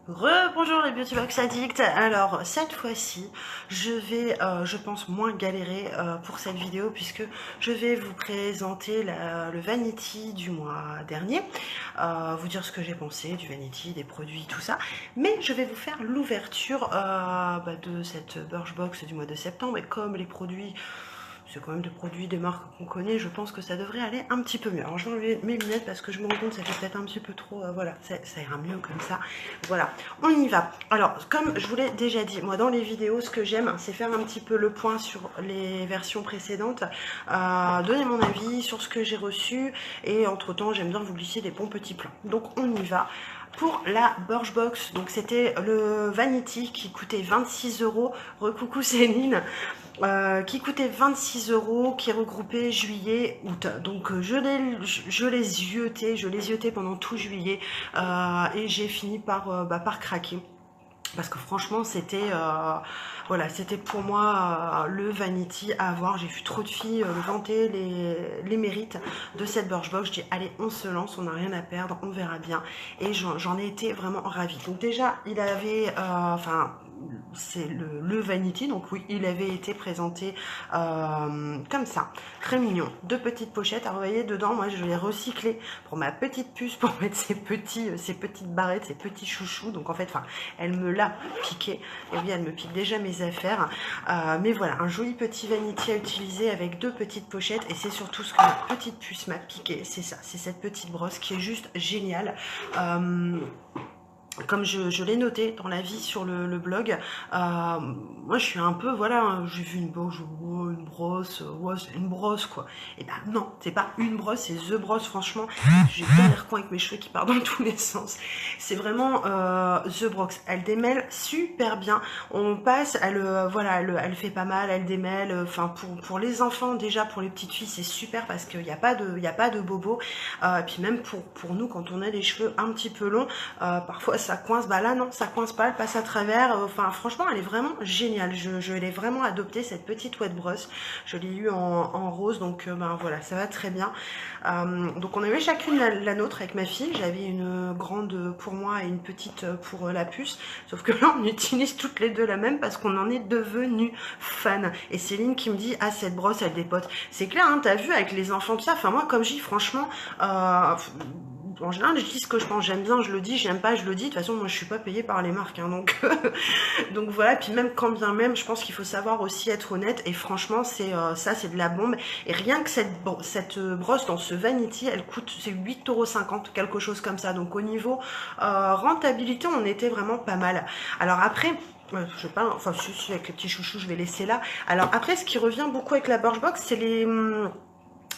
Bonjour les Beauty Box Addicts. Alors cette fois-ci je vais je pense moins galérer pour cette vidéo, puisque je vais vous présenter le Vanity du mois dernier, vous dire ce que j'ai pensé du Vanity, des produits, tout ça, mais je vais vous faire l'ouverture de cette Birchbox du mois de septembre. Et comme les produits, c'est quand même des produits des marques qu'on connaît, je pense que ça devrait aller un petit peu mieux. Alors je vais enlever mes lunettes parce que je me rends compte que ça fait peut-être un petit peu trop, voilà, ça ira mieux comme ça. Voilà, on y va. Alors comme je vous l'ai déjà dit, moi dans les vidéos, ce que j'aime, c'est faire un petit peu le point sur les versions précédentes, donner mon avis sur ce que j'ai reçu, et entre temps j'aime bien vous glisser des bons petits plans. Donc on y va. Pour la Birchbox, donc c'était le Vanity qui coûtait 26 €. Recoucou Céline. Qui coûtait 26 €, qui regroupait juillet, août. Donc je les ziotais pendant tout juillet, et j'ai fini par craquer. Parce que franchement, c'était voilà, c'était pour moi le Vanity à avoir. J'ai vu trop de filles vanter les mérites de cette Birchbox. Je dis allez, on se lance, on n'a rien à perdre, on verra bien. Et j'en ai été vraiment ravie. Donc déjà, il avait, c'est le Vanity, donc oui, il avait été présenté comme ça, très mignon. Deux petites pochettes. Alors vous voyez, dedans, moi je l'ai recyclé pour ma petite puce, pour mettre ses petites barrettes, ses petits chouchous. Donc en fait, elle me l'a piqué. Et oui, elle me pique déjà mes affaires. Mais voilà, un joli petit Vanity à utiliser avec deux petites pochettes. Et c'est surtout ce que ma petite puce m'a piqué. C'est ça, c'est cette petite brosse qui est juste géniale. Comme je l'ai noté dans la vie sur le blog, moi je suis un peu, voilà, j'ai vu une brosse, ouais, c'est une brosse quoi. Et ben non, c'est pas une brosse, c'est The Brosse. Franchement, j'ai bien les recoins avec mes cheveux qui partent dans tous les sens. C'est vraiment The Brosse. Elle démêle super bien. On passe, voilà, elle fait pas mal, elle démêle. Enfin, pour les enfants, déjà, pour les petites filles, c'est super parce qu'il n'y a pas de bobo. Et puis même pour nous, quand on a les cheveux un petit peu longs, parfois ça coince. Bah là non, ça coince pas, elle passe à travers. Enfin franchement, elle est vraiment géniale. Je l'ai vraiment adoptée, cette petite wet brosse. Je l'ai eu en rose, donc ben voilà, ça va très bien. Donc on avait chacune la nôtre avec ma fille. J'avais une grande pour moi et une petite pour la puce. Sauf que là on utilise toutes les deux la même parce qu'on en est devenus fans. Et Céline qui me dit ah, cette brosse elle dépote. C'est clair, hein, t'as vu avec les enfants tout ça. Enfin moi, comme je dis, franchement, en général, je dis ce que je pense. J'aime bien, je le dis. J'aime pas, je le dis. De toute façon, moi, je suis pas payée par les marques, hein, donc donc voilà. Puis même quand bien même, je pense qu'il faut savoir aussi être honnête. Et franchement, c'est ça, c'est de la bombe. Et rien que cette brosse dans ce Vanity, elle coûte, c'est 8,50 €, quelque chose comme ça. Donc au niveau rentabilité, on était vraiment pas mal. Alors après, je sais pas, enfin si, avec les petits chouchous, je vais laisser là. Alors après, ce qui revient beaucoup avec la Birchbox, c'est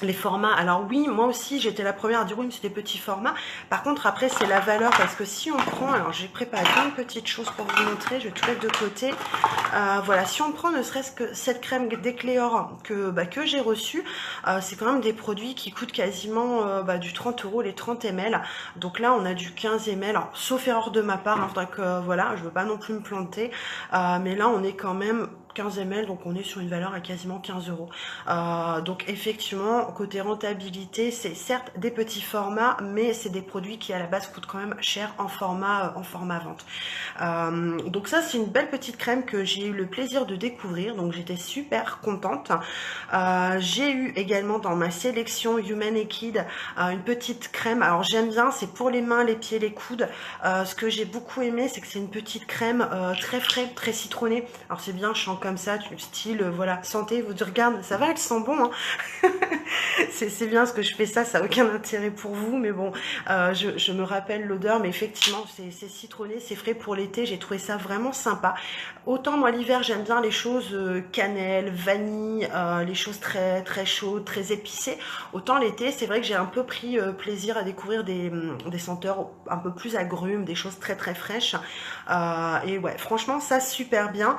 les formats. Alors oui, moi aussi j'étais la première à dire oui, c'est des petits formats. Par contre après c'est la valeur, parce que si on prend, alors j'ai préparé plein de petites choses pour vous montrer, je vais tout mettre de côté. Voilà, si on prend ne serait-ce que cette crème d'éclair que j'ai reçue, c'est quand même des produits qui coûtent quasiment du 30 €, les 30 ml. Donc là on a du 15 ml, alors, sauf erreur de ma part, hein, donc voilà, je veux pas non plus me planter, mais là on est quand même 15 ml, donc on est sur une valeur à quasiment 15 €. Donc effectivement, côté rentabilité, c'est certes des petits formats, mais c'est des produits qui à la base coûtent quand même cher en format vente. Donc ça, c'est une belle petite crème que j'ai eu le plaisir de découvrir, donc j'étais super contente. J'ai eu également dans ma sélection Human Naked une petite crème. Alors j'aime bien, c'est pour les mains, les pieds, les coudes. Ce que j'ai beaucoup aimé, c'est que c'est une petite crème très frais, très citronnée. Alors c'est bien, je sens comme ça, style, voilà, santé, vous dites, regarde, ça va, elle sent bon, hein. C'est bien parce que je fais ça, ça n'a aucun intérêt pour vous, mais bon, je me rappelle l'odeur, mais effectivement, c'est citronné, c'est frais pour l'été, j'ai trouvé ça vraiment sympa. Autant moi l'hiver, j'aime bien les choses cannelle, vanille, les choses très, très chaudes, très épicées. Autant l'été, c'est vrai que j'ai un peu pris plaisir à découvrir des senteurs un peu plus agrumes, des choses très, très fraîches. Et ouais, franchement, ça super bien.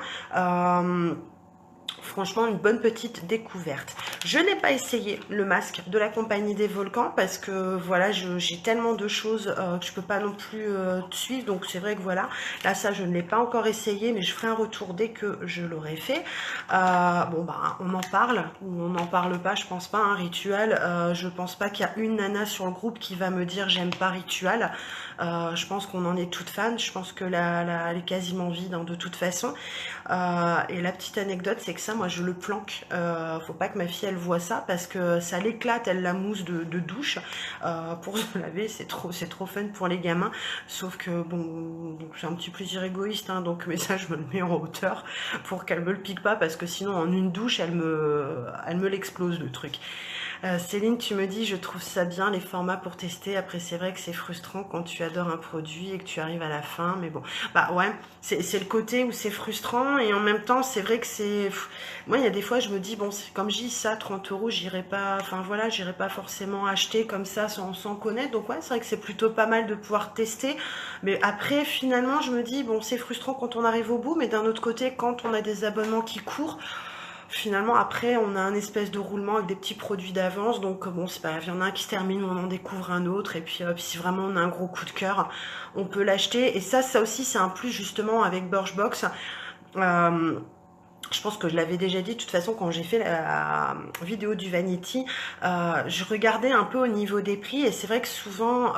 Franchement, une bonne petite découverte. Je n'ai pas essayé le masque de la Compagnie des Volcans parce que voilà, j'ai tellement de choses que je peux pas non plus suivre. Donc c'est vrai que voilà, là ça je ne l'ai pas encore essayé, mais je ferai un retour dès que je l'aurai fait. Bon bah on en parle ou on n'en parle pas, je pense pas. Un Ritual, je pense pas qu'il y a une nana sur le groupe qui va me dire j'aime pas Ritual. Je pense qu'on en est toutes fans. Je pense que elle est quasiment vide hein, de toute façon. Et la petite anecdote, c'est que ça, moi, je le planque. Faut pas que ma fille, elle voit ça parce que ça l'éclate, elle la mousse de douche. Pour se laver, c'est trop fun pour les gamins. Sauf que, bon, c'est un petit plaisir égoïste, hein, donc mais ça, je me le mets en hauteur pour qu'elle me le pique pas parce que sinon, en une douche, elle me l'explose, le truc. Céline, tu me dis, je trouve ça bien les formats pour tester. Après, c'est vrai que c'est frustrant quand tu adores un produit et que tu arrives à la fin. Mais bon, bah ouais, c'est le côté où c'est frustrant et en même temps, c'est vrai que c'est... Moi, il y a des fois, je me dis, bon, comme je dis ça, 30 euros, j'irai pas... Enfin voilà, j'irai pas forcément acheter comme ça sans connaître. Donc ouais, c'est vrai que c'est plutôt pas mal de pouvoir tester. Mais après, finalement, je me dis, bon, c'est frustrant quand on arrive au bout. Mais d'un autre côté, quand on a des abonnements qui courent, finalement, après, on a un espèce de roulement avec des petits produits d'avance. Donc, bon, c'est pas grave. Il y en a un qui se termine, on en découvre un autre. Et puis, si vraiment on a un gros coup de cœur, on peut l'acheter. Et ça aussi, c'est un plus justement avec Birchbox. Je pense que je l'avais déjà dit, de toute façon, quand j'ai fait la vidéo du Vanity, je regardais un peu au niveau des prix et c'est vrai que souvent,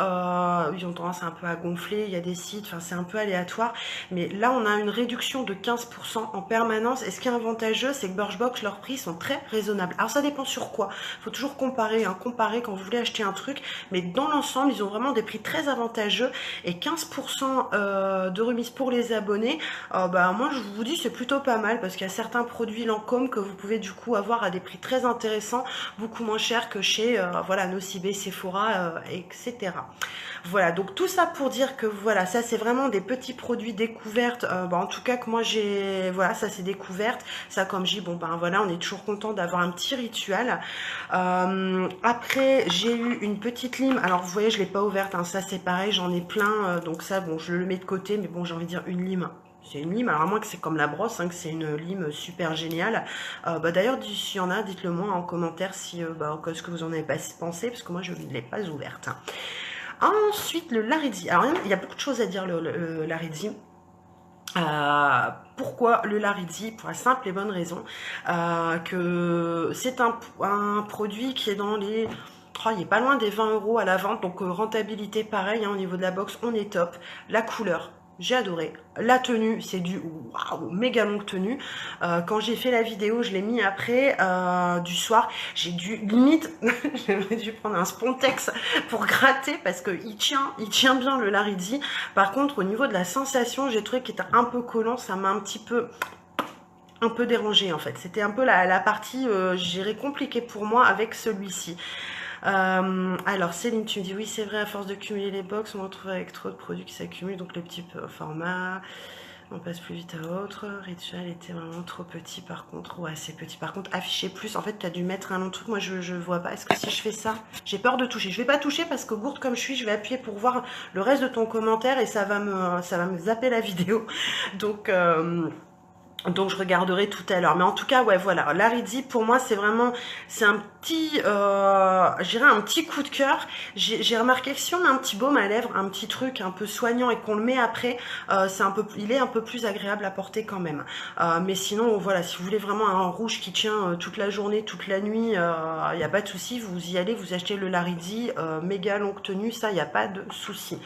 ils ont tendance un peu à gonfler, il y a des sites, enfin c'est un peu aléatoire, mais là on a une réduction de 15% en permanence et ce qui est avantageux, c'est que Birchbox, leurs prix sont très raisonnables. Alors ça dépend sur quoi, il faut toujours comparer, hein, comparer quand vous voulez acheter un truc, mais dans l'ensemble, ils ont vraiment des prix très avantageux et 15% de remise pour les abonnés, bah moi je vous dis c'est plutôt pas mal parce qu'il y a certains produits Lancôme que vous pouvez du coup avoir à des prix très intéressants, beaucoup moins chers que chez voilà, Nocibé, Sephora, etc. Voilà, donc tout ça pour dire que voilà, ça c'est vraiment des petits produits découvertes, bah, en tout cas que moi j'ai, voilà, ça c'est découverte, ça comme je dis, bon ben voilà, on est toujours content d'avoir un petit rituel. Après j'ai eu une petite lime, alors vous voyez je l'ai pas ouverte, hein, ça c'est pareil, j'en ai plein, donc ça bon je le mets de côté, mais bon j'ai envie de dire une lime. C'est une lime, alors à moins que c'est comme la brosse, hein, que c'est une lime super géniale. Bah, d'ailleurs, s'il y en a, dites-le moi en commentaire si, ce que vous en avez pas pensé, parce que moi je ne l'ai pas ouverte. Ensuite, le Laridzi. Alors, il y a beaucoup de choses à dire, le Laridzi. Pourquoi le Laridzi? Pour la simple et bonne raison que c'est un produit qui est dans les... Oh, il est pas loin des 20 € à la vente, donc rentabilité pareil, hein, au niveau de la box, on est top. La couleur, j'ai adoré. La tenue, c'est du waouh, méga longue tenue. Quand j'ai fait la vidéo, je l'ai mis après du soir. J'ai dû limite, j'aurais dû prendre un Spontex pour gratter parce que il tient bien le Laridzi. Par contre, au niveau de la sensation, j'ai trouvé qu'il était un peu collant. Ça m'a un peu dérangé en fait. C'était un peu la partie, j'irais compliquée pour moi avec celui-ci. Alors Céline, tu me dis oui c'est vrai, à force de cumuler les box, on se retrouve avec trop de produits qui s'accumulent, donc le petit format, on passe plus vite à autre. Ritual était vraiment trop petit par contre, ouais c'est petit, par contre afficher plus, en fait tu as dû mettre un long truc, moi je vois pas, est-ce que si je fais ça, j'ai peur de toucher, je vais pas toucher parce que gourde comme je suis, je vais appuyer pour voir le reste de ton commentaire et ça va me zapper la vidéo, donc je regarderai tout à l'heure. Mais en tout cas, ouais, voilà. Laridzi, pour moi, c'est vraiment... C'est un petit... je dirais un petit coup de cœur. J'ai remarqué que si on a un petit baume à lèvres, un petit truc un peu soignant et qu'on le met après, il est un peu plus agréable à porter quand même. Mais sinon, voilà, si vous voulez vraiment un rouge qui tient toute la journée, toute la nuit, il n'y a pas de souci. Vous y allez, vous achetez le Laridzi, méga longue tenue, ça, il n'y a pas de souci.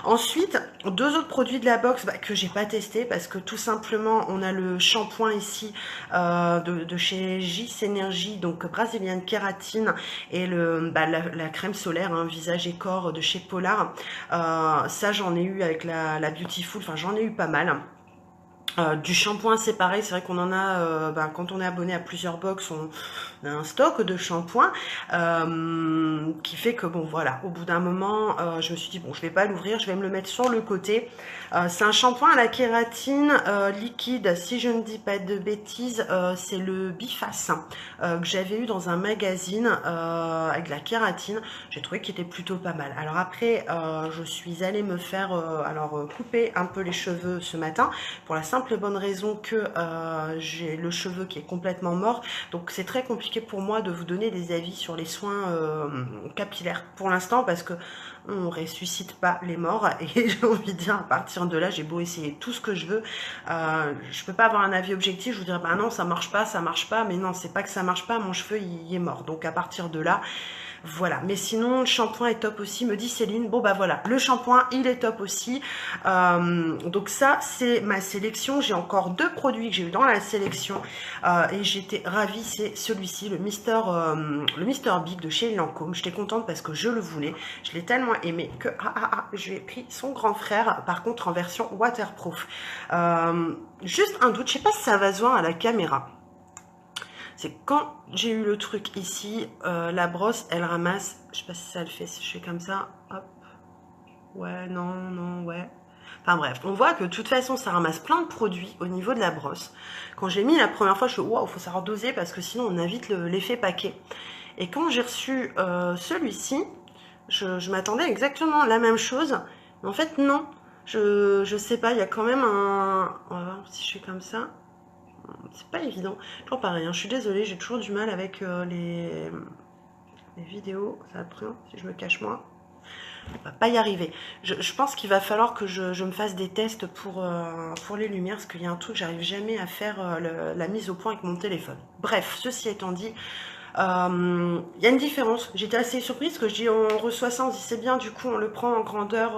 Ensuite, deux autres produits de la box que j'ai pas testé parce que tout simplement, on a le shampoing ici de chez JS Energy, donc brésilienne kératine, et la crème solaire, hein, visage et corps de chez Polar. Ça j'en ai eu avec la Beautiful, enfin j'en ai eu pas mal. Du shampoing c'est pareil, c'est vrai qu'on en a, quand on est abonné à plusieurs box, on a un stock de shampoing qui fait que bon voilà, au bout d'un moment je me suis dit bon je vais pas l'ouvrir, je vais me le mettre sur le côté. C'est un shampoing à la kératine liquide, si je ne dis pas de bêtises, c'est le Biface que j'avais eu dans un magazine avec la kératine, j'ai trouvé qu'il était plutôt pas mal. Alors après je suis allée me faire couper un peu les cheveux ce matin pour la simple simple et bonne raison que j'ai le cheveu qui est complètement mort. Donc c'est très compliqué pour moi de vous donner des avis sur les soins capillaires pour l'instant, parce que on ressuscite pas les morts. Et j'ai envie de dire, à partir de là, j'ai beau essayer tout ce que je veux, je peux pas avoir un avis objectif. Je vous dirais, bah non, ça marche pas. Mais non, c'est pas que ça marche pas, mon cheveu il est mort. Donc à partir de là, voilà. Mais sinon, le shampoing est top aussi, me dit Céline. Bon bah voilà, le shampoing il est top aussi. Donc ça c'est ma sélection. J'ai encore 2 produits que j'ai eu dans la sélection et j'étais ravie. C'est celui-ci, le Mister Big de chez Lancôme. J'étais contente parce que je le voulais. Je l'ai tellement aimé que je lui ai pris son grand frère, par contre en version waterproof. Juste un doute, je sais pas si ça va se voir à la caméra. C'est quand j'ai eu le truc ici, la brosse, elle ramasse, je sais pas si ça le fait, si je fais comme ça, hop, ouais, non, ouais. Enfin bref, on voit que de toute façon, ça ramasse plein de produits au niveau de la brosse. Quand j'ai mis la première fois, je me suis dit, waouh, faut savoir doser parce que sinon on invite l'effet paquet. Et quand j'ai reçu celui-ci, je m'attendais exactement à la même chose, mais en fait non, je sais pas, il y a quand même un, on va voir si je fais comme ça. C'est pas évident. Toujours pareil, hein, je suis désolée, j'ai toujours du mal avec les vidéos. Ça après, si je me cache moi, on va pas y arriver. Je pense qu'il va falloir que je me fasse des tests pour les lumières, parce qu'il y a un truc, j'arrive jamais à faire la mise au point avec mon téléphone. Bref, ceci étant dit, il y a une différence. J'étais assez surprise que je dis on reçoit ça, on se dit c'est bien, du coup on le prend en grandeur,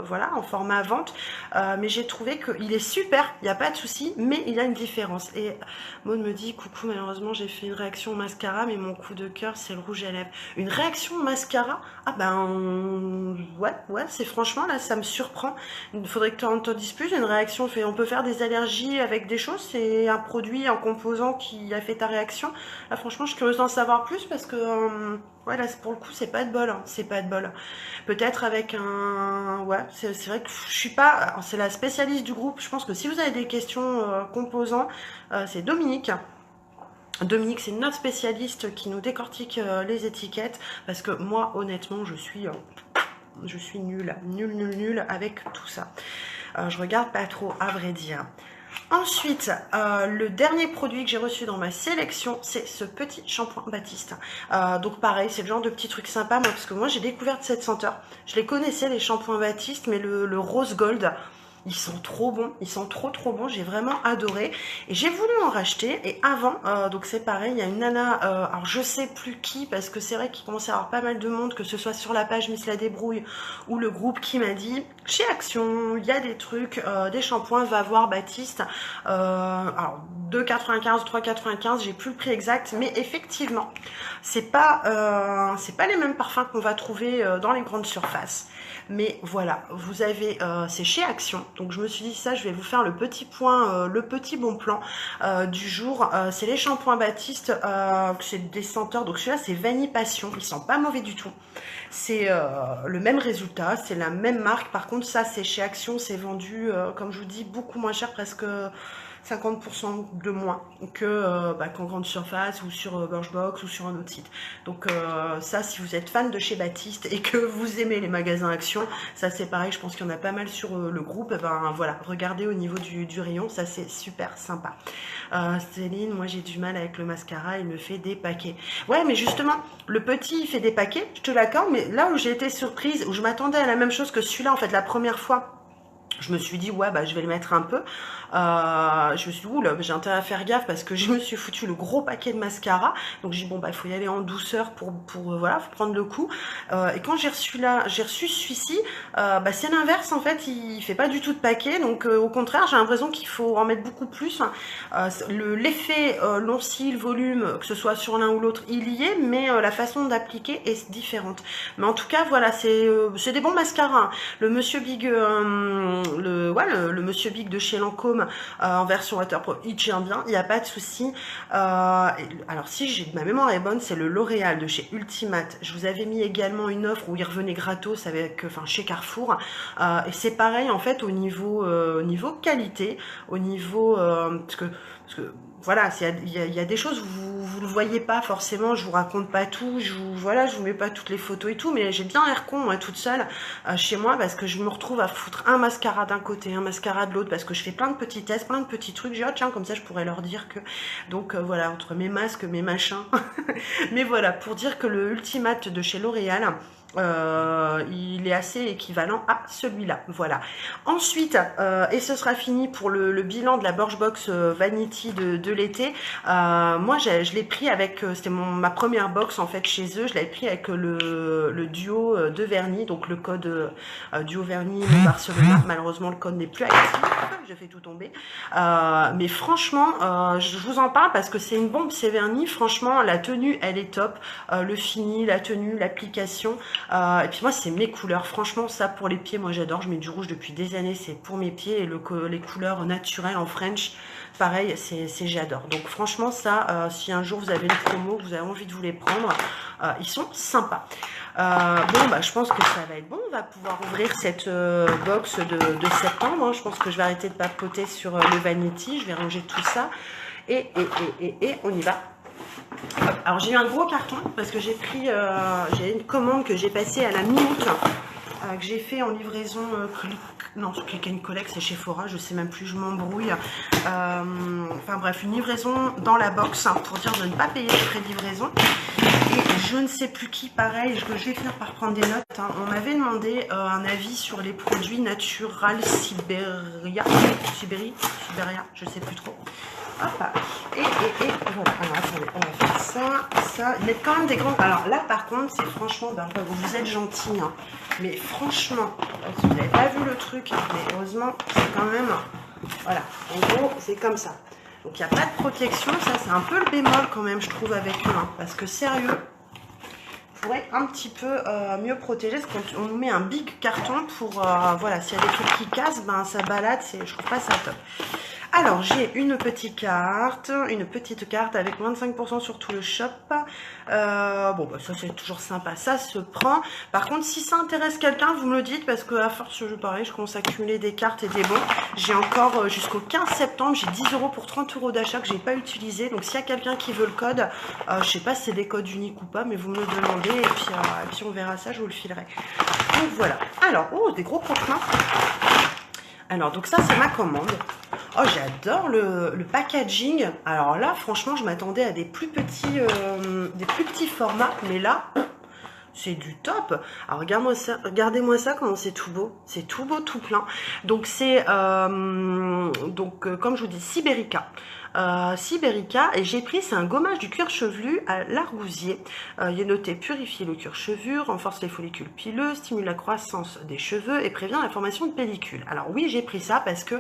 voilà, en format vente. Mais j'ai trouvé qu'il est super, il n'y a pas de souci, mais il a une différence. Et Maud me dit coucou, malheureusement j'ai fait une réaction au mascara, mais mon coup de cœur c'est le rouge à lèvres. Une réaction au mascara? Ah ben ouais, c'est franchement là ça me surprend. Il faudrait que tu en dises plus. Une réaction, on peut faire des allergies avec des choses, c'est un produit, un composant qui a fait ta réaction. Là franchement je suis curieuse d'en savoir plus parce que ouais là pour le coup c'est pas de bol, hein, c'est pas de bol. Peut-être avec un, ouais, c'est vrai que je suis pas, c'est la spécialiste du groupe. Je pense que si vous avez des questions composants, c'est Dominique. Dominique, c'est notre spécialiste qui nous décortique les étiquettes, parce que moi honnêtement je suis nulle avec tout ça. Je regarde pas trop à vrai dire. Ensuite, le dernier produit que j'ai reçu dans ma sélection, c'est ce petit shampoing Baptiste. Donc pareil, c'est le genre de petit truc sympa, moi, parce que moi j'ai découvert cette senteur. Je les connaissais, les shampoings Baptiste, mais le rose gold, ils sont trop bons, ils sont trop bons, j'ai vraiment adoré. Et j'ai voulu en racheter, et avant, donc c'est pareil, il y a une nana, alors je sais plus qui, parce que c'est vrai qu'il commence à y avoir pas mal de monde, que ce soit sur la page Miss la Débrouille, ou le groupe qui m'a dit, chez Action, il y a des trucs, des shampoings, va voir Baptiste, alors 2,95, 3,95, j'ai plus le prix exact, mais effectivement, c'est pas les mêmes parfums qu'on va trouver dans les grandes surfaces. Mais voilà, vous avez, c'est chez Action, donc je me suis dit ça, je vais vous faire le petit point, le petit bon plan du jour. C'est les shampoings Baptiste, c'est des senteurs, donc celui-là c'est Vanille Passion, ils sont pas mauvais du tout. C'est le même résultat, c'est la même marque, par contre ça c'est chez Action, c'est vendu, comme je vous dis, beaucoup moins cher, presque 50% de moins que qu'en grande surface ou sur Birchbox ou sur un autre site. Donc ça, si vous êtes fan de chez Baptiste et que vous aimez les magasins Action, ça c'est pareil, je pense qu'il y en a pas mal sur le groupe. Ben voilà, regardez au niveau du rayon, ça c'est super sympa. Céline, moi j'ai du mal avec le mascara, il me fait des paquets. Ouais, mais justement, le petit il fait des paquets, je te l'accorde, mais là où j'ai été surprise, où je m'attendais à la même chose que celui-là, en fait, la première fois, je me suis dit ouais bah je vais le mettre un peu, je me suis dit oula, j'ai intérêt à faire gaffe parce que je me suis foutu le gros paquet de mascara, donc j'ai dit bon bah il faut y aller en douceur pour voilà, faut prendre le coup, et quand j'ai reçu celui-ci, bah c'est l'inverse en fait, il fait pas du tout de paquet, donc au contraire j'ai l'impression qu'il faut en mettre beaucoup plus. L'effet long cils, volume, que ce soit sur l'un ou l'autre, il y est, mais la façon d'appliquer est différente. Mais en tout cas voilà, c'est des bons mascaras, hein. Le Monsieur Big, le Monsieur Big de chez Lancôme en version waterproof, il tient bien, il n'y a pas de souci. Alors si ma mémoire est bonne, c'est le L'Oréal de chez Ultimate. Je vous avais mis également une offre où il revenait gratos avec, chez Carrefour. Et c'est pareil en fait au niveau qualité, au niveau parce que voilà, il y a des choses où vous vous le voyez pas forcément, je vous raconte pas tout, voilà, je vous mets pas toutes les photos et tout, mais j'ai bien l'air con, moi, toute seule, chez moi, parce que je me retrouve à foutre un mascara d'un côté, un mascara de l'autre, parce que je fais plein de petits tests, plein de petits trucs, j'ai dit, oh, tiens, comme ça, je pourrais leur dire que, donc, voilà, entre mes masques, mes machins, mais voilà, pour dire que le Ultimate de chez L'Oréal, il est assez équivalent à celui-là, voilà. Ensuite, et ce sera fini pour le bilan de la Birchbox Vanity de l'été. Moi, je l'ai pris avec, c'était ma première box en fait chez eux, je l'avais pris avec le duo de vernis, donc le code duo vernis Barcelona. Malheureusement, le code n'est plus actif, je fais tout tomber. Mais franchement, je vous en parle parce que c'est une bombe, c'est vernis. Franchement, la tenue, elle est top. Le fini, la tenue, l'application. Et puis moi, c'est mes couleurs. Franchement, ça pour les pieds, moi j'adore. Je mets du rouge depuis des années, c'est pour mes pieds. Et les couleurs naturelles en French, pareil, c'est j'adore. Donc franchement, ça, si un jour vous avez une promo, que vous avez envie de vous les prendre, ils sont sympas. Bon, bah, je pense que ça va être bon. On va pouvoir ouvrir cette box de septembre. Hein. Je pense que je vais arrêter de papoter sur le Vanity. Je vais ranger tout ça. Et on y va. Alors j'ai eu un gros carton parce que j'ai pris j'ai une commande que j'ai passée à la mi-août, que j'ai fait en livraison non, Click and Collect, c'est chez Fora, je sais même plus, je m'embrouille. Enfin bref, une livraison dans la box, hein, pour dire de ne pas payer les frais de livraison. Et je ne sais plus qui, pareil, je vais finir par prendre des notes. Hein. On m'avait demandé un avis sur les produits Natural Siberia, je sais plus trop. Hop, et voilà. Alors attendez, on va faire ça. Ils mettent quand même des grands. Alors là, par contre, c'est franchement, ben, vous êtes gentils, hein, mais franchement, si vous n'avez pas vu le truc, mais heureusement, c'est quand même, voilà. En gros, c'est comme ça. Donc il n'y a pas de protection. Ça, c'est un peu le bémol quand même, je trouve, avec eux, hein, parce que sérieux, pourrait un petit peu mieux protéger, parce qu'on nous met un big carton pour, voilà, s'il y a des trucs qui cassent, ben ça balade, je trouve pas ça top. Alors, j'ai une petite carte avec 25% sur tout le shop. Bon, bah, ça c'est toujours sympa, ça se prend. Par contre, si ça intéresse quelqu'un, vous me le dites, parce que à force, pareil, je commence à accumuler des cartes et des bons. J'ai encore jusqu'au 15 septembre, j'ai 10 € pour 30 € d'achat que j'ai pas utilisé. Donc, s'il y a quelqu'un qui veut le code, je sais pas si c'est des codes uniques ou pas, mais vous me le demandez et puis on verra ça, je vous le filerai. Donc voilà. Alors, oh, des gros croque-mains. Alors, donc ça, c'est ma commande. Oh, j'adore le packaging. Alors là, franchement, je m'attendais à des plus petits formats. Mais là, c'est du top. Alors, regardez-moi ça, comment c'est tout beau. C'est tout beau, tout plein. Donc, c'est, comme je vous dis, Siberica. Siberica, et j'ai pris, c'est un gommage du cuir chevelu à l'argousier. Il est noté purifier le cuir chevelu, renforce les follicules pileux, stimule la croissance des cheveux et prévient la formation de pellicules. Alors oui, j'ai pris ça parce que,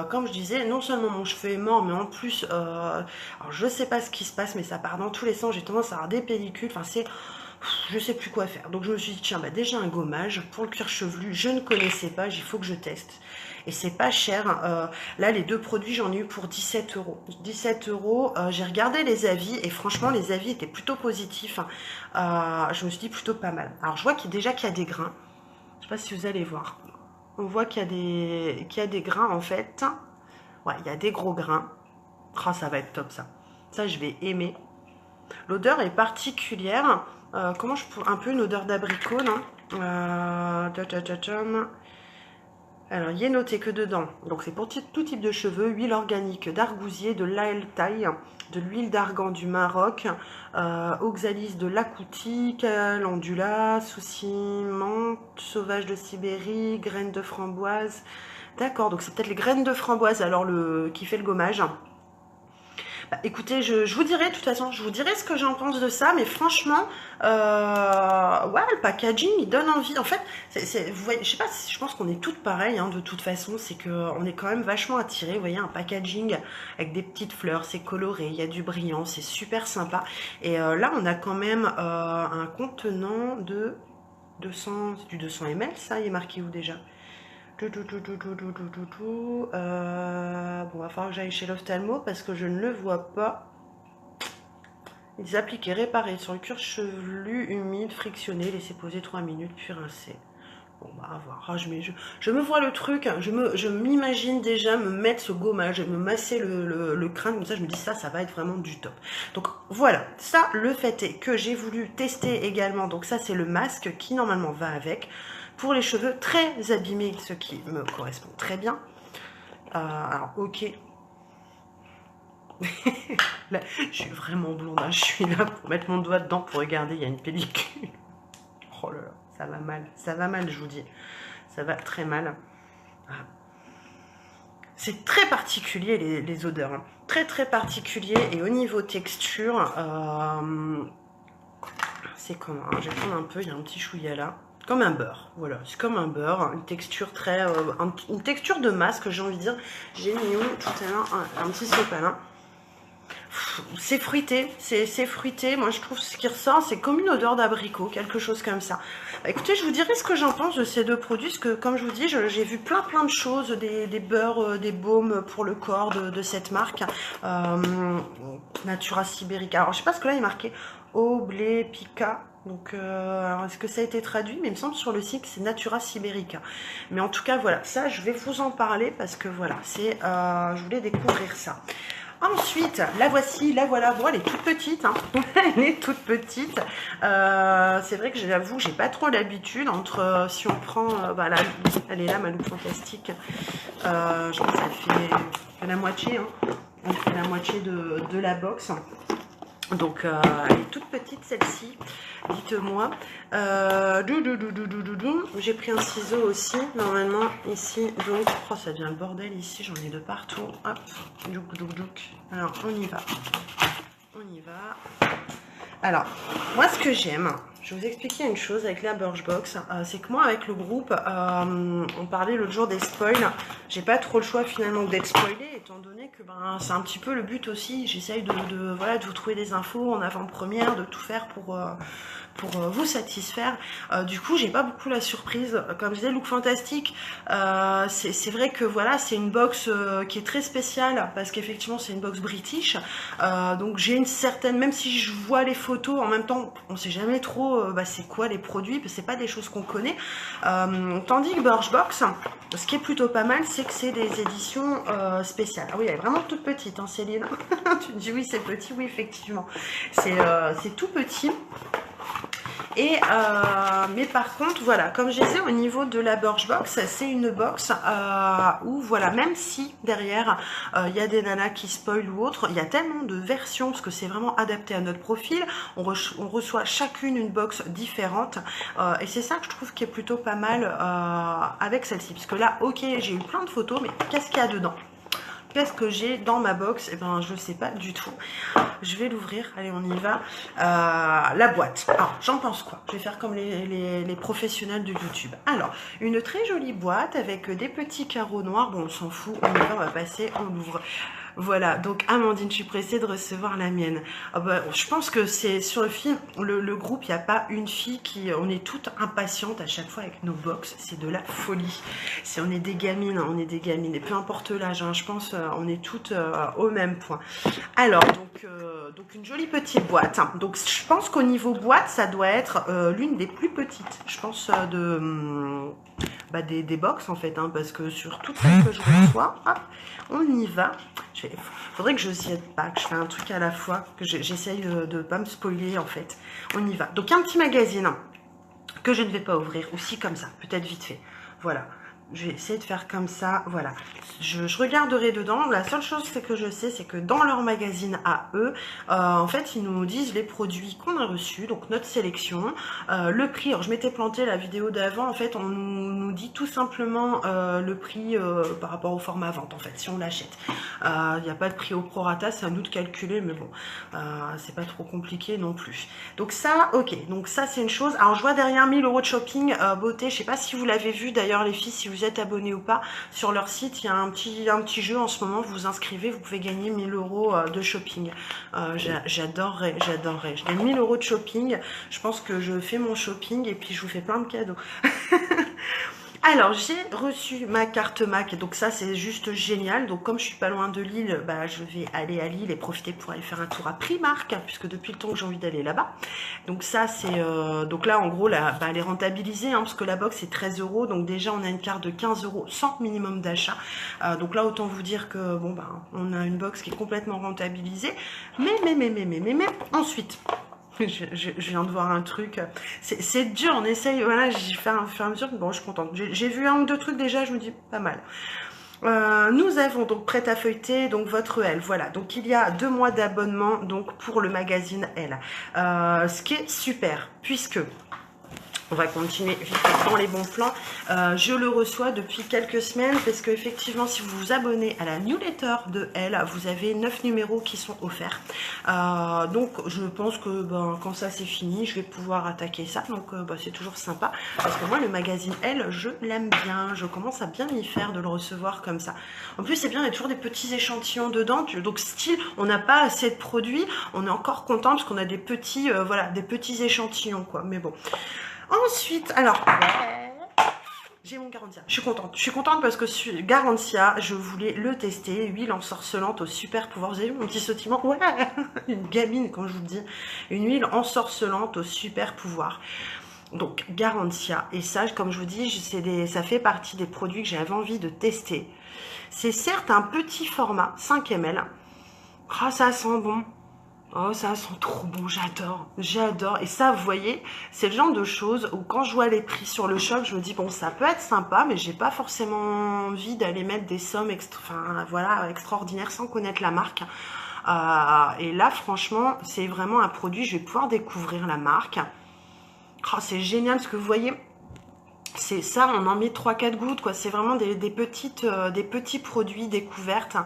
comme je disais, non seulement mon cheveu est mort, mais en plus, alors je sais pas ce qui se passe, mais ça part dans tous les sens. J'ai tendance à avoir des pellicules. Enfin, c'est, je sais plus quoi faire. Donc je me suis dit, tiens, bah déjà un gommage pour le cuir chevelu, je ne connaissais pas, il faut que je teste. Et c'est pas cher. Là, les deux produits, j'en ai eu pour 17 €. 17 €. J'ai regardé les avis et franchement, les avis étaient plutôt positifs. Je me suis dit plutôt pas mal. Alors, je vois déjà qu'il y a des grains. Je sais pas si vous allez voir. On voit qu'il y a des grains en fait. Ouais, il y a des gros grains. Oh, ça va être top ça. Ça, je vais aimer. L'odeur est particulière. Comment je peux... Un peu une odeur d'abricot, non Alors, il est noté que dedans, donc c'est pour tout type de cheveux, huile organique d'argousier, de l'ail taille, de l'huile d'argan du Maroc, oxalis de l'Akouti, calendula, souci, menthe, sauvage de Sibérie, graines de framboise. D'accord, donc c'est peut-être les graines de framboise alors qui fait le gommage. Bah, écoutez, je vous dirai, de toute façon, je vous dirai ce que j'en pense de ça, mais franchement, ouais, le packaging, il donne envie. En fait, vous voyez, je sais pas, je pense qu'on est toutes pareilles, hein, de toute façon, c'est qu'on est quand même vachement attirés. Vous voyez, un packaging avec des petites fleurs, c'est coloré, il y a du brillant, c'est super sympa. Et là, on a quand même un contenant de 200, c'est du 200 ml, ça, il est marqué où déjà? Bon, va falloir que j'aille chez l'ophtalmo parce que je ne le vois pas. Ils appliquent et réparer sur le cuir chevelu humide, frictionné, laisser poser 3 minutes, puis rincer. Bon, bah, à voir. Ah, je me vois le truc, je m'imagine déjà me mettre ce gommage, me masser le crâne, comme ça, je me dis ça va être vraiment du top. Donc, voilà. Ça, le fait est que j'ai voulu tester également. Donc, ça, c'est le masque qui, normalement, va avec. Pour les cheveux très abîmés, ce qui me correspond très bien. Alors, ok. Là, je suis vraiment blonde, hein. Je suis là pour mettre mon doigt dedans pour regarder, il y a une pellicule. Oh là là, ça va mal, je vous dis. Ça va très mal. C'est très particulier les odeurs, hein. Très particulier, et au niveau texture, c'est comment, hein, je vais prendre un peu, il y a un petit chouïa là. Comme un beurre, voilà, c'est comme un beurre, une texture très, une texture de masque, j'ai envie de dire. J'ai mis tout à l'heure un petit sopalin. C'est fruité, c'est fruité. Moi, je trouve ce qui ressort, c'est comme une odeur d'abricot, quelque chose comme ça. Bah, écoutez, je vous dirai ce que j'en pense de ces deux produits, parce que, comme je vous dis, j'ai vu plein de choses, des beurres, des baumes pour le corps de cette marque, Natura Siberica. Alors, je sais pas ce que là, il est marqué Oblepica. Donc, est-ce que ça a été traduit? Mais il me semble sur le site, c'est Natura Siberica. Mais en tout cas, voilà, ça, je vais vous en parler, parce que, voilà, je voulais découvrir ça. Ensuite, la voici, la voilà. Bon, elle est toute petite, hein. Elle est toute petite. C'est vrai que j'avoue, j'ai pas trop l'habitude entre, si on prend, bah là, elle est là, ma loupe fantastique. Je pense qu'elle fait la moitié, hein. Elle fait la moitié de la box. Donc, elle est toute petite, celle-ci. Dites-moi. J'ai pris un ciseau aussi, normalement, ici. Donc, oh, ça devient le bordel ici. J'en ai de partout. Hop. Alors, on y va. On y va. Alors, moi, ce que j'aime, je vais vous expliquer une chose avec la Birchbox, c'est que moi, avec le groupe, on parlait l'autre jour des spoils. J'ai pas trop le choix finalement d'être spoilé, étant donné que ben, c'est un petit peu le but aussi. J'essaye voilà, de vous trouver des infos en avant-première, de tout faire pour vous satisfaire. Du coup, j'ai pas beaucoup la surprise. Comme je disais, Look Fantastique, c'est vrai que voilà, c'est une box qui est très spéciale parce qu'effectivement, c'est une box british. Donc, j'ai une certaine, même si je vois les photos, en même temps, on sait jamais trop c'est quoi les produits, parce que c'est pas des choses qu'on connaît. Tandis que Birchbox, ce qui est plutôt pas mal, c'est que c'est des éditions spéciales. Ah oui, elle est vraiment toute petite, hein, Céline. Tu me dis oui, c'est petit, oui, effectivement. C'est tout petit. Et mais par contre, voilà, comme je disais, au niveau de la Birchbox, c'est une box où, voilà, même si derrière, il y a des nanas qui spoilent ou autre, il y a tellement de versions, parce que c'est vraiment adapté à notre profil, on reçoit chacune une box différente, et c'est ça que je trouve qui est plutôt pas mal avec celle-ci, parce que là, ok, j'ai eu plein de photos, mais qu'est-ce qu'il y a dedans? Qu'est-ce que j'ai dans ma box? Eh ben, je ne sais pas du tout. Je vais l'ouvrir. Allez, on y va. La boîte. Alors, j'en pense quoi? Je vais faire comme les professionnels de YouTube. Alors, une très jolie boîte avec des petits carreaux noirs. Bon, on s'en fout. On y va, on va passer, on l'ouvre. Voilà, donc Amandine, je suis pressée de recevoir la mienne. Ah bah, je pense que c'est sur le film, le groupe, il n'y a pas une fille qui... On est toutes impatientes à chaque fois avec nos box, c'est de la folie. On est des gamines, on est des gamines, et peu importe l'âge, hein, je pense on est toutes au même point. Alors, donc une jolie petite boîte. Donc je pense qu'au niveau boîte, ça doit être l'une des plus petites, je pense, des box en fait, hein, parce que sur toutes celles que je reçois, hop, on y va. Faudrait que je s'y aide pas, que je fais un truc à la fois, que j'essaye de pas me spoiler en fait. On y va. Donc un petit magazine que je ne vais pas ouvrir, aussi comme ça, peut-être vite fait. Voilà. Je vais essayer de faire comme ça, voilà. Je regarderai dedans. La seule chose que je sais, c'est que dans leur magazine à eux, en fait, ils nous disent les produits qu'on a reçus, donc notre sélection, le prix. Alors, je m'étais planté la vidéo d'avant. En fait, on nous dit tout simplement le prix par rapport au format vente, en fait, si on l'achète. Il n'y a pas de prix au prorata, c'est à nous de calculer, mais bon, c'est pas trop compliqué non plus. Donc ça, ok. Donc ça, c'est une chose. Alors, je vois derrière 1000 € de shopping beauté. Je sais pas si vous l'avez vu, d'ailleurs, les filles, si vous êtes abonné ou pas, sur leur site, il y a un petit jeu en ce moment, vous vous inscrivez, vous pouvez gagner 1000 € de shopping. J'adorerais. Je gagne 1000 € de shopping, je pense que je fais mon shopping et puis je vous fais plein de cadeaux. Alors, j'ai reçu ma carte Mac, donc ça, c'est juste génial. Donc, comme je suis pas loin de Lille, bah, je vais aller à Lille et profiter pour aller faire un tour à Primark, puisque depuis le temps que j'ai envie d'aller là-bas. Donc, ça, c'est... donc là, en gros, là, bah, elle est rentabilisée, hein, parce que la box, c'est 13 €. Donc, déjà, on a une carte de 15 € sans minimum d'achat. Donc là, autant vous dire que, bon, bah, on a une box qui est complètement rentabilisée. Mais, ensuite... Je viens de voir un truc, c'est dur, on essaye, voilà, j'y fais un fur et à mesure, bon, je suis contente. J'ai vu un ou deux trucs déjà, je me dis, pas mal. Nous avons donc prêt à feuilleter, donc votre Elle, voilà, donc il y a 2 mois d'abonnement, donc pour le magazine Elle, ce qui est super, puisque... On va continuer vite dans les bons plans. Je le reçois depuis quelques semaines parce que effectivement, si vous vous abonnez à la newsletter de Elle, vous avez 9 numéros qui sont offerts. Donc, je pense que ben, quand ça c'est fini, je vais pouvoir attaquer ça. Donc, ben, c'est toujours sympa parce que moi, le magazine Elle, je l'aime bien. Je commence à bien m'y faire de le recevoir comme ça. En plus, c'est bien, il y a toujours des petits échantillons dedans. Donc, style, on n'a pas assez de produits. On est encore content parce qu'on a des petits, voilà, des petits échantillons, quoi. Mais bon. Ensuite, alors, j'ai mon Garantia. Je suis contente parce que Garantia, je voulais le tester. Huile ensorcelante au super pouvoir. Vous avez vu mon petit sautillement? Ouais, une gamine, quand je vous dis. Une huile ensorcelante au super pouvoir. Donc, Garantia. Et ça, comme je vous dis, ça fait partie des produits que j'avais envie de tester. C'est certes un petit format, 5 ml. Oh, ça sent bon. Oh, ça sent trop bon, j'adore, j'adore. Et ça, vous voyez, c'est le genre de choses où quand je vois les prix sur le shop, je me dis, bon, ça peut être sympa, mais j'ai pas forcément envie d'aller mettre des sommes voilà, extraordinaires sans connaître la marque. Et là, franchement, c'est vraiment un produit, je vais pouvoir découvrir la marque. Oh, c'est génial ce que vous voyez. C'est ça, on en met 3-4 gouttes, quoi. C'est vraiment des petits produits découvertes.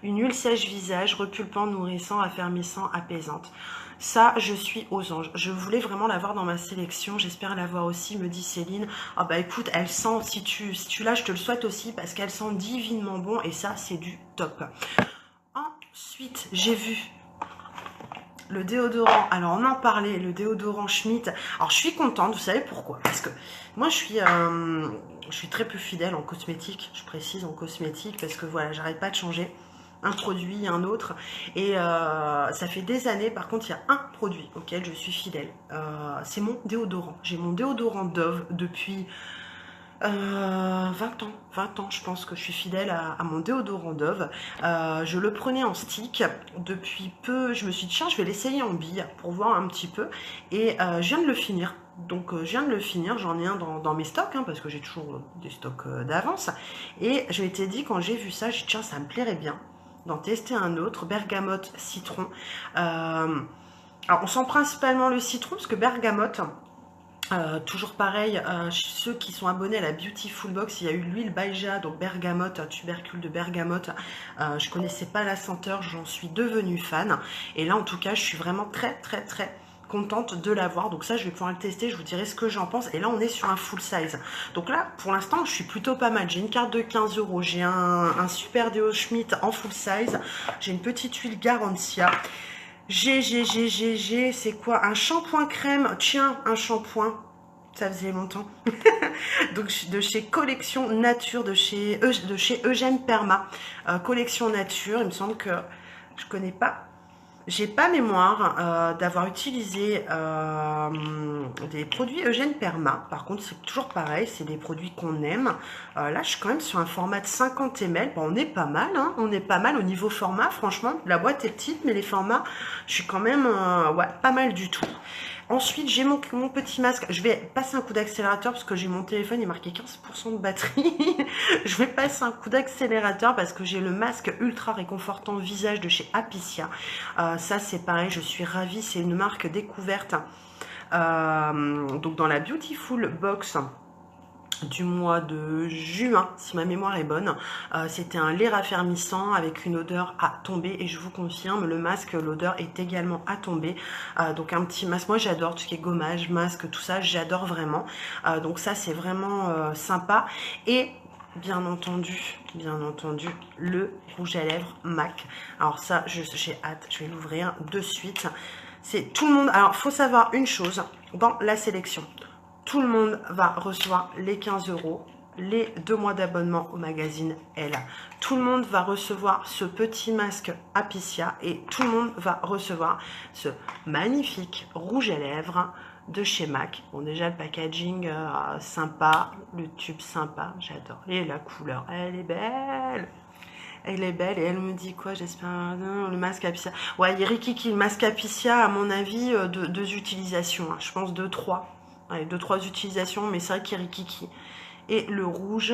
Une huile sèche-visage, repulpant, nourrissant, affermissant, apaisante. Ça, je suis aux anges. Je voulais vraiment l'avoir dans ma sélection. J'espère l'avoir aussi, me dit Céline. Ah bah écoute, elle sent, si tu l'as, je te le souhaite aussi, parce qu'elle sent divinement bon. Et ça, c'est du top. Ensuite, j'ai vu le déodorant. Alors, on en parlait, le déodorant Schmitt. Alors, je suis contente, vous savez pourquoi? Parce que moi, je suis très peu fidèle en cosmétique. Je précise en cosmétique, parce que voilà, j'arrête pas de changer un produit, un autre, et ça fait des années. Par contre, il y a un produit auquel je suis fidèle, c'est mon déodorant. J'ai mon déodorant Dove depuis 20 ans, je pense que je suis fidèle à mon déodorant Dove. Je le prenais en stick depuis peu. Je me suis dit, tiens, je vais l'essayer en bille pour voir un petit peu, et je viens de le finir. Donc je viens de le finir, j'en ai un dans mes stocks, hein, parce que j'ai toujours des stocks d'avance, et je m'étais dit, quand j'ai vu ça, j'ai dit, tiens, ça me plairait bien d'en tester un autre, bergamote citron. Alors on sent principalement le citron, parce que bergamote, toujours pareil, ceux qui sont abonnés à la Beautiful Box, il y a eu l'huile Baija, donc bergamote, tubercule de bergamote. Je connaissais pas la senteur, j'en suis devenue fan, et là en tout cas je suis vraiment très contente de l'avoir. Donc ça, je vais pouvoir le tester, je vous dirai ce que j'en pense. Et là, on est sur un full size. Donc là, pour l'instant, je suis plutôt pas mal. J'ai une carte de 15 €. J'ai un super déo Schmitt en full size. J'ai une petite huile Garantia. C'est quoi? Un shampoing crème. Tiens, un shampoing. Ça faisait longtemps. Donc de chez Collection Nature, de chez Eugène Perma. Collection Nature, il me semble que je connais pas. J'ai pas mémoire d'avoir utilisé des produits Eugène Perma. Par contre, c'est toujours pareil, c'est des produits qu'on aime. Là, je suis quand même sur un format de 50 ml. Bon, on est pas mal, hein, on est pas mal au niveau format. Franchement, la boîte est petite, mais les formats, je suis quand même ouais, pas mal du tout. Ensuite, j'ai mon petit masque. Je vais passer un coup d'accélérateur parce que j'ai mon téléphone, il est marqué 15% de batterie. Je vais passer un coup d'accélérateur parce que j'ai le masque ultra réconfortant visage de chez Apicia. Ça, c'est pareil, je suis ravie. C'est une marque découverte. Donc, dans la Beautiful Box du mois de juin, si ma mémoire est bonne. C'était un lait raffermissant avec une odeur à tomber, et je vous confirme, le masque, l'odeur est également à tomber. Donc un petit masque, moi j'adore tout ce qui est gommage, masque, tout ça, j'adore vraiment. Donc ça, c'est vraiment sympa. Et bien entendu, le rouge à lèvres MAC. Alors ça, j'ai hâte, je vais l'ouvrir de suite. C'est tout le monde. Alors, faut savoir une chose dans la sélection. Tout le monde va recevoir les 15 €. les 2 mois d'abonnement au magazine Elle. Tout le monde va recevoir ce petit masque Apiccia et tout le monde va recevoir ce magnifique rouge à lèvres de chez MAC. Bon, déjà le packaging sympa, le tube sympa, j'adore. Et la couleur, elle est belle. Elle est belle et elle me dit quoi, j'espère, le masque Apiccia. Ouais, il est rikiki, le masque Apiccia, à mon avis, 2 utilisations, hein. Je pense 2-3. Ouais, 2-3 utilisations, mais c'est vrai qu'il est rikiki. Et le rouge,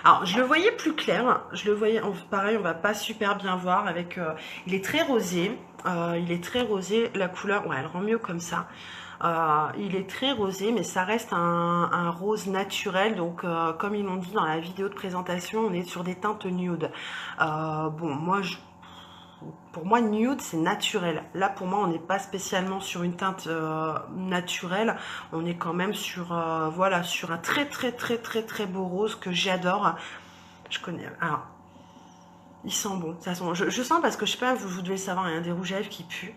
alors je le voyais plus clair, je le voyais, pareil, on va pas super bien voir avec, il est très rosé, la couleur, ouais, elle rend mieux comme ça. Il est très rosé, mais ça reste un rose naturel. Donc, comme ils l'ont dit dans la vidéo de présentation, on est sur des teintes nude. Bon, pour moi, nude, c'est naturel. Là, pour moi, on n'est pas spécialement sur une teinte naturelle. On est quand même sur, voilà, sur un très, très, très, très, très beau rose que j'adore. Je connais. Alors, il sent bon. Ça sent, je sens parce que je sais pas, vous devez le savoir, il y a des rouges à lèvres qui puent,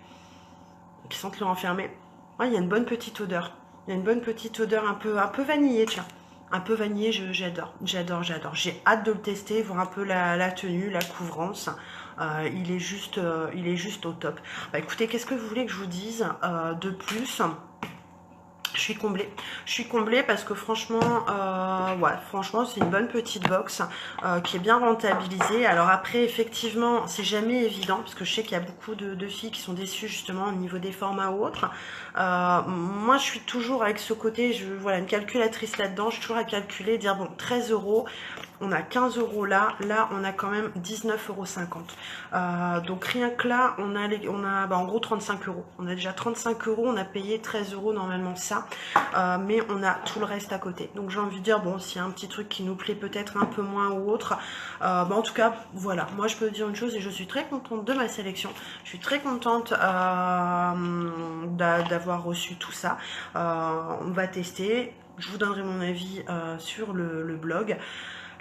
qui sentent le renfermé. Ouais, il y a une bonne petite odeur. Il y a une bonne petite odeur un peu vanillée, tiens. Un peu vanillé, j'adore, j'adore, j'adore. J'ai hâte de le tester, voir un peu la tenue, la couvrance. Il est juste au top. Bah, écoutez, qu'est-ce que vous voulez que je vous dise de plus? Je suis comblée parce que franchement, ouais, franchement, c'est une bonne petite box qui est bien rentabilisée. Alors après, effectivement, c'est jamais évident parce que je sais qu'il y a beaucoup de filles qui sont déçues justement au niveau des formats ou autres. Moi, je suis toujours avec ce côté, voilà, une calculatrice là-dedans. Je suis toujours à calculer, dire bon, 13 €. On a 15 € là, on a quand même 19,50 €. Donc rien que là, on a bah, en gros 35 €. On a déjà 35 €, on a payé 13 € normalement ça, mais on a tout le reste à côté. Donc j'ai envie de dire, bon, s'il y a un petit truc qui nous plaît peut-être un peu moins ou autre, bah, en tout cas, voilà, moi je peux dire une chose et je suis très contente de ma sélection. Je suis très contente d'avoir reçu tout ça. On va tester, je vous donnerai mon avis sur le blog.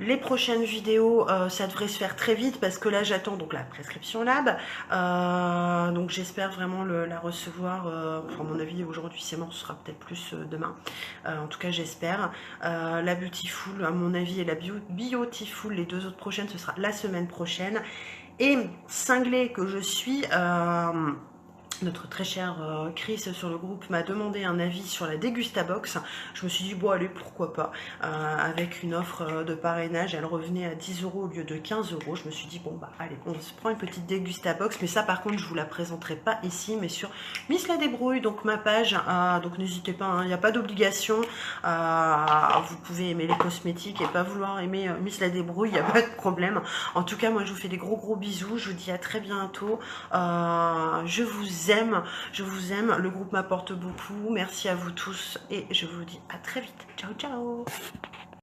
Les prochaines vidéos, ça devrait se faire très vite parce que là j'attends donc la prescription lab. Donc j'espère vraiment la recevoir. À mon avis aujourd'hui c'est mort, ce sera peut-être plus demain. En tout cas j'espère. La Beautiful à mon avis et la Beautiful, les 2 autres prochaines, ce sera la semaine prochaine. Et cinglée que je suis, notre très cher Chris sur le groupe m'a demandé un avis sur la Dégustabox. Je me suis dit, bon allez, pourquoi pas. Avec une offre de parrainage, elle revenait à 10 € au lieu de 15 €. Je me suis dit, bon bah allez, on se prend une petite Dégustabox. Mais ça par contre, je vous la présenterai pas ici, mais sur Miss la Débrouille, donc ma page. Donc n'hésitez pas, il n'y a pas d'obligation. Vous pouvez aimer les cosmétiques et pas vouloir aimer Miss la Débrouille, il n'y a pas de problème. En tout cas, moi je vous fais des gros bisous. Je vous dis à très bientôt. Je vous aime, le groupe m'apporte beaucoup, merci à vous tous et je vous dis à très vite, ciao ciao.